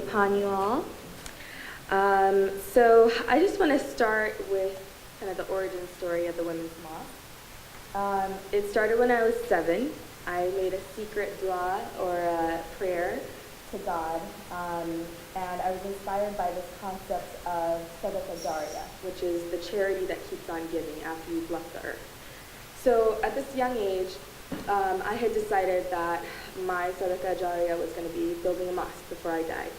upon you all. So I just want to start with kind of the origin story of the Women's Mosque. It started when I was 7. I made a secret dua, or a prayer, to God, and I was inspired by this concept of Sadaqah Jariyah, which is the charity that keeps on giving after you've left the earth. So at this young age, I had decided that my Sadaqah Jariyah was going to be building a mosque before I died.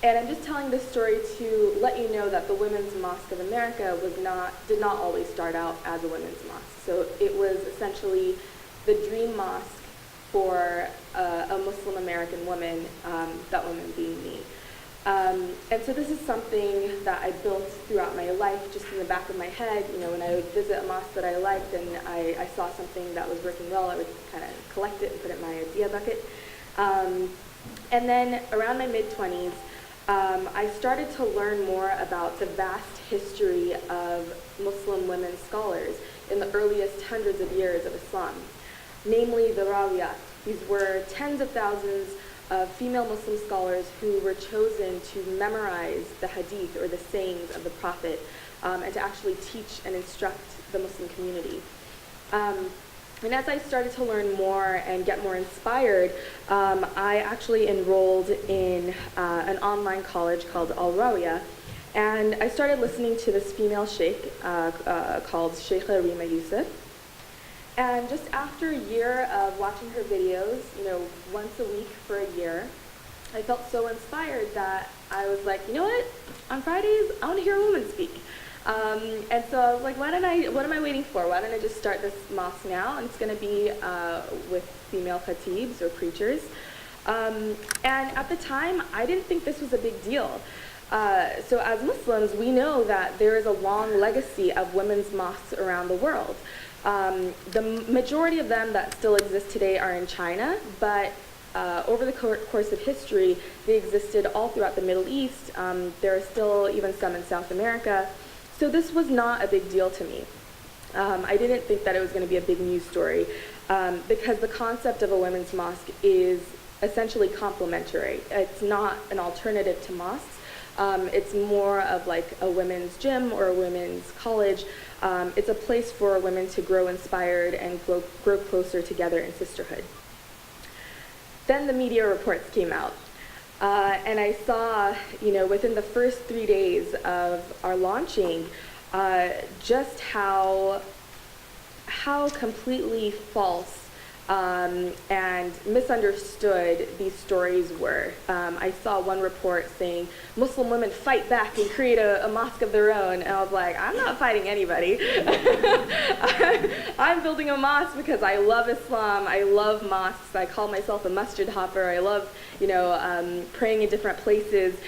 And I'm just telling this story to let you know that the Women's Mosque of America did not always start out as a women's mosque. So it was essentially the dream mosque for a Muslim American woman, that woman being me. And so this is something that I built throughout my life, just in the back of my head. You know, when I would visit a mosque that I liked and I saw something that was working well, I would kind of collect it and put it in my idea bucket. And then around my mid-20s, I started to learn more about the vast history of Muslim women scholars in the earliest hundreds of years of Islam, namely the Rawiyat. These were tens of thousands of female Muslim scholars who were chosen to memorize the hadith, or the sayings of the Prophet, and to actually teach and instruct the Muslim community. And as I started to learn more and get more inspired, I actually enrolled in an online college called Al-Rawiyah, and I started listening to this female sheikh called Sheikha Rima Yusuf. And just after a year of watching her videos, you know, once a week for a year, I felt so inspired that I was like, you know what? On Fridays, I want to hear a woman speak. And so I was like, what am I waiting for? Why don't I just start this mosque now? And it's going to be with female khatibs, or preachers. And at the time, I didn't think this was a big deal. So as Muslims, we know that there is a long legacy of women's mosques around the world. The majority of them that still exist today are in China, but over the course of history, they existed all throughout the Middle East. There are still even some in South America. So this was not a big deal to me. I didn't think that it was going to be a big news story, because the concept of a women's mosque is essentially complementary. It's not an alternative to mosques. It's more of like a women's gym or a women's college. It's a place for women to grow inspired and grow closer together in sisterhood. Then the media reports came out. And I saw, you know, within the first 3 days of our launching, just how completely false and misunderstood these stories were. I saw one report saying Muslim women fight back and create a mosque of their own, and I was like, I'm not fighting anybody. I'm building a mosque because I love Islam, I love mosques, I call myself a Masjid hopper, I love, you know, praying in different places.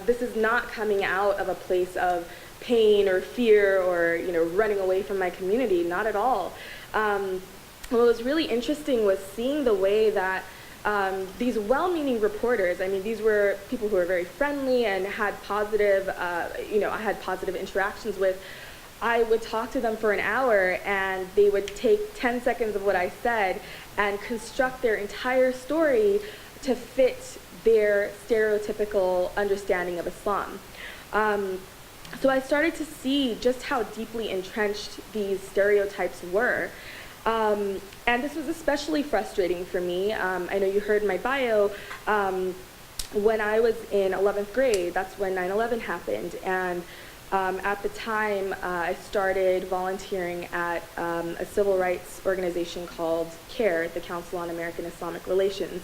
This is not coming out of a place of pain or fear or, you know, running away from my community, not at all. What was really interesting was seeing the way that these well-meaning reporters, I mean, these were people who were very friendly and had positive, you know, I had positive interactions with. I would talk to them for an hour and they would take 10 seconds of what I said and construct their entire story to fit their stereotypical understanding of Islam. So I started to see just how deeply entrenched these stereotypes were. And this was especially frustrating for me. I know you heard in my bio, when I was in 11th grade, that's when 9/11 happened. And at the time, I started volunteering at a civil rights organization called CARE, the Council on American Islamic Relations.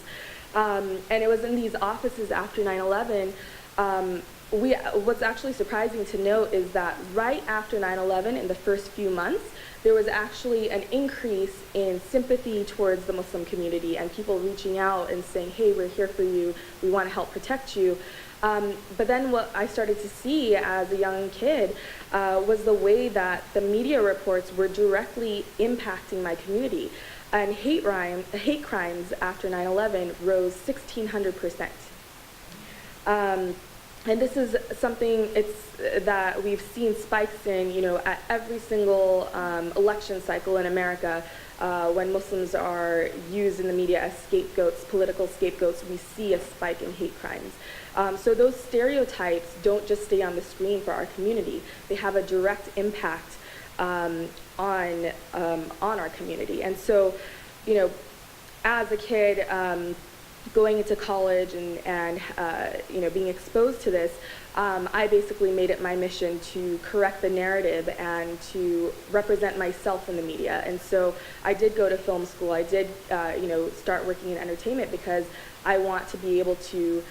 And it was in these offices after 9/11. What's actually surprising to note is that right after 9/11, in the first few months, there was actually an increase in sympathy towards the Muslim community and people reaching out and saying, hey, we're here for you, we want to help protect you. But then what I started to see as a young kid was the way that the media reports were directly impacting my community. And hate crimes after 9/11 rose 1,600%. And this is something that we've seen spikes in, at every single election cycle in America. When Muslims are used in the media as scapegoats, political scapegoats, we see a spike in hate crimes. So those stereotypes don't just stay on the screen for our community. They have a direct impact on our community. And so, as a kid, going into college and being exposed to this, I basically made it my mission to correct the narrative and to represent myself in the media. And so I did go to film school. I did, start working in entertainment because I want to be able to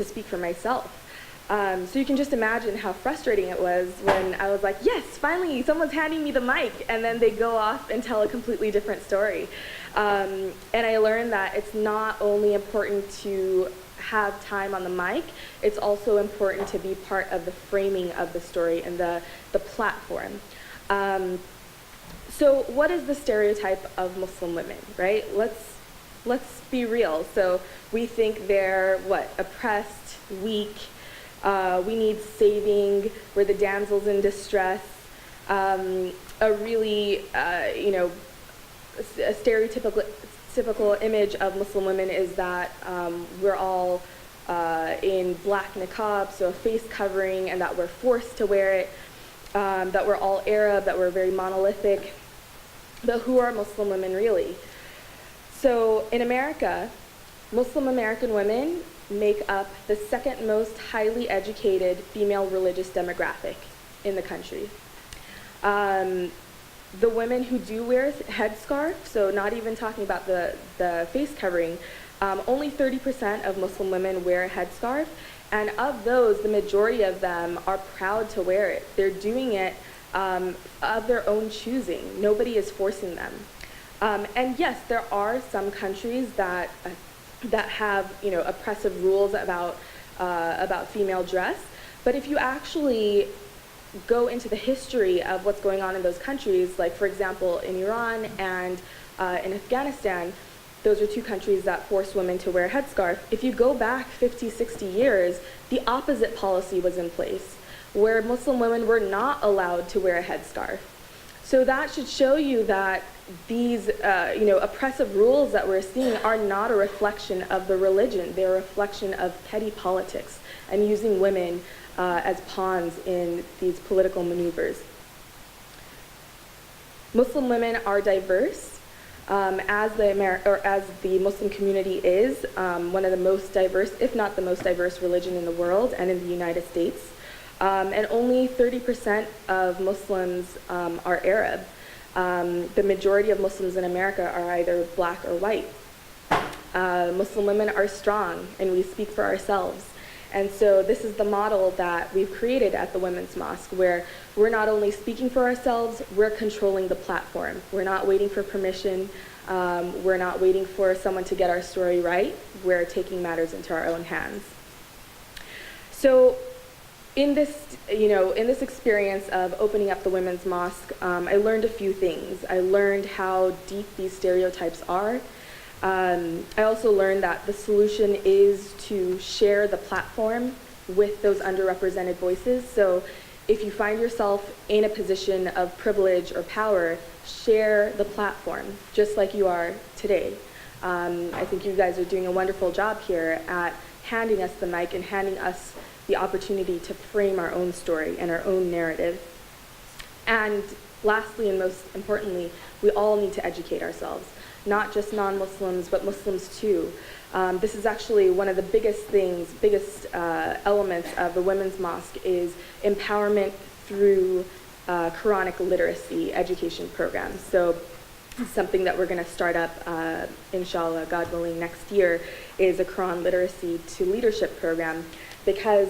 speak for myself. So you can just imagine how frustrating it was when I was like, yes, finally, someone's handing me the mic, and then they go off and tell a completely different story. And I learned that it's not only important to have time on the mic, it's also important to be part of the framing of the story and the platform. So what is the stereotype of Muslim women, right? Let's be real. So we think they're, oppressed, weak, we need saving, we're the damsels in distress, a really, a stereotypical image of Muslim women is that we're all in black niqab, so a face covering, and that we're forced to wear it, that we're all Arab, that we're very monolithic. But who are Muslim women really? So in America, Muslim American women make up the second most highly educated female religious demographic in the country. The women who do wear headscarf, so not even talking about the face covering, only 30% of Muslim women wear a headscarf, and of those, the majority of them are proud to wear it. They're doing it of their own choosing. Nobody is forcing them. And yes, there are some countries that have oppressive rules about female dress, but if you actually go into the history of what's going on in those countries, like for example in Iran and in Afghanistan, those are two countries that forced women to wear a headscarf. If you go back 50, 60 years, the opposite policy was in place, where Muslim women were not allowed to wear a headscarf. So that should show you that these oppressive rules that we're seeing are not a reflection of the religion. They're a reflection of petty politics and using women as pawns in these political maneuvers. Muslim women are diverse, as the Muslim community is one of the most diverse, if not the most diverse religion in the world and in the United States. And only 30% of Muslims are Arab. The majority of Muslims in America are either black or white. Muslim women are strong, and we speak for ourselves. And so this is the model that we've created at the Women's Mosque, where we're not only speaking for ourselves, we're controlling the platform. We're not waiting for permission. We're not waiting for someone to get our story right. We're taking matters into our own hands. So in this experience of opening up the Women's Mosque, I learned a few things. I learned how deep these stereotypes are. I also learned that the solution is to share the platform with those underrepresented voices. So if you find yourself in a position of privilege or power, share the platform, just like you are today. I think you guys are doing a wonderful job here at handing us the mic and handing us the opportunity to frame our own story and our own narrative. And lastly, and most importantly, we all need to educate ourselves. Not just non-Muslims, but Muslims too. This is actually one of the biggest elements of the Women's Mosque is empowerment through Quranic literacy education programs. So something that we're going to start up, inshallah, God willing, next year is a Quran literacy to leadership program, because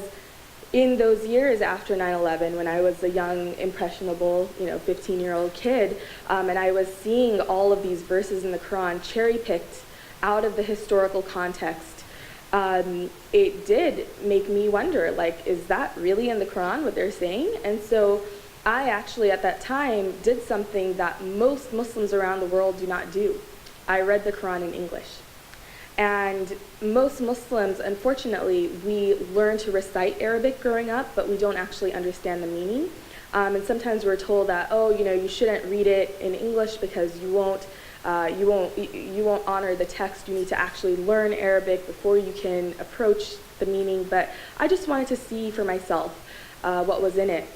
in those years after 9/11, when I was a young, impressionable, 15-year-old kid, and I was seeing all of these verses in the Quran cherry-picked out of the historical context, it did make me wonder, like, is that really in the Quran, what they're saying? And so I actually, at that time, did something that most Muslims around the world do not do. I read the Quran in English. And most Muslims, unfortunately, we learn to recite Arabic growing up, but we don't actually understand the meaning. And sometimes we're told that, oh, you shouldn't read it in English because you won't honor the text. You need to actually learn Arabic before you can approach the meaning. But I just wanted to see for myself what was in it.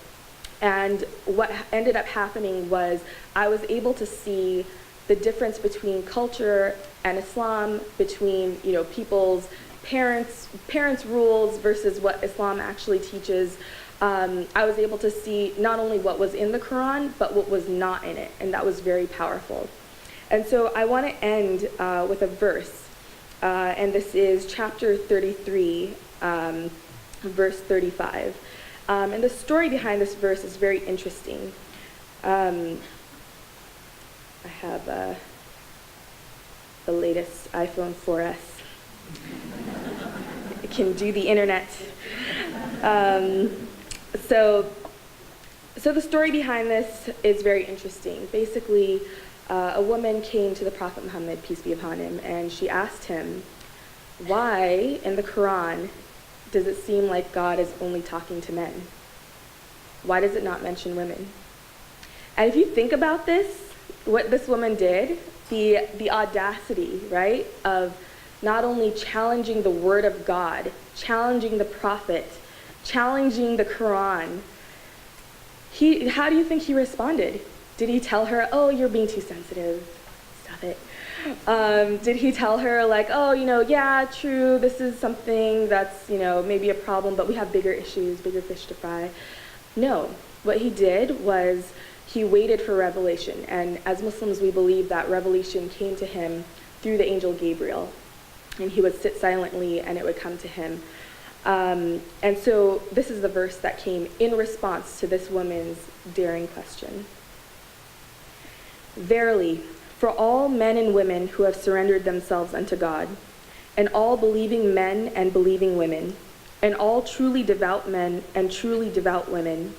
And what ended up happening was I was able to see the difference between culture and Islam, between people's parents' rules versus what Islam actually teaches. I was able to see not only what was in the Quran, but what was not in it, and that was very powerful. And so I want to end with a verse, and this is chapter 33, verse 35. And the story behind this verse is very interesting. I have the latest iPhone 4S. It can do the internet. So the story behind this is very interesting. Basically, a woman came to the Prophet Muhammad, peace be upon him, and she asked him, why in the Quran does it seem like God is only talking to men? Why does it not mention women? And if you think about this, what this woman did, the audacity, right, of not only challenging the word of God, challenging the Prophet, challenging the Quran, how do you think he responded? Did he tell her, oh, you're being too sensitive, stop it? Did he tell her like, oh, yeah, true, this is something that's, maybe a problem, but we have bigger issues, bigger fish to fry? No, what he did was he waited for revelation. And as Muslims, we believe that revelation came to him through the angel Gabriel. And he would sit silently and it would come to him. And so this is the verse that came in response to this woman's daring question. Verily, for all men and women who have surrendered themselves unto God, and all believing men and believing women, and all truly devout men and truly devout women,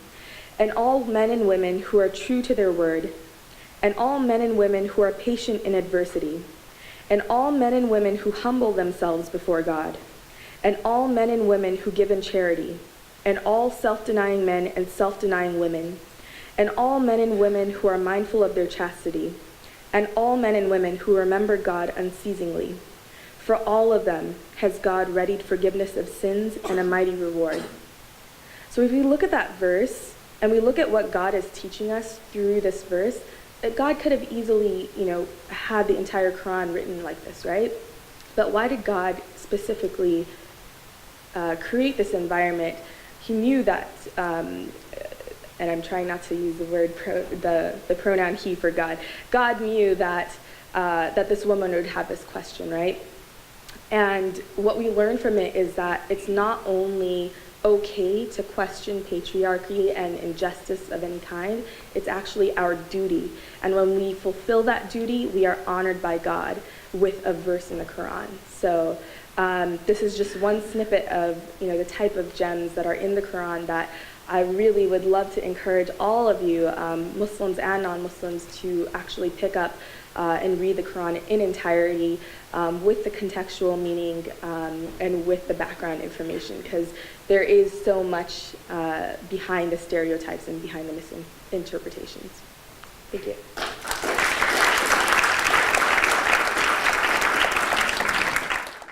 and all men and women who are true to their word, and all men and women who are patient in adversity, and all men and women who humble themselves before God, and all men and women who give in charity, and all self-denying men and self-denying women, and all men and women who are mindful of their chastity, and all men and women who remember God unceasingly. For all of them has God readied forgiveness of sins and a mighty reward. So if we look at that verse, and we look at what God is teaching us through this verse, that God could have easily, had the entire Quran written like this, right? But why did God specifically create this environment? He knew that, and I'm trying not to use the word the pronoun he for God. God knew that that this woman would have this question, right? And what we learn from it is that it's not only okay to question patriarchy and injustice of any kind, it's actually our duty. And when we fulfill that duty, we are honored by God with a verse in the Quran. So this is just one snippet of the type of gems that are in the Quran that I really would love to encourage all of you, Muslims and non-Muslims, to actually pick up and read the Quran in entirety with the contextual meaning and with the background information, because there is so much behind the stereotypes and behind the misinterpretations. Thank you.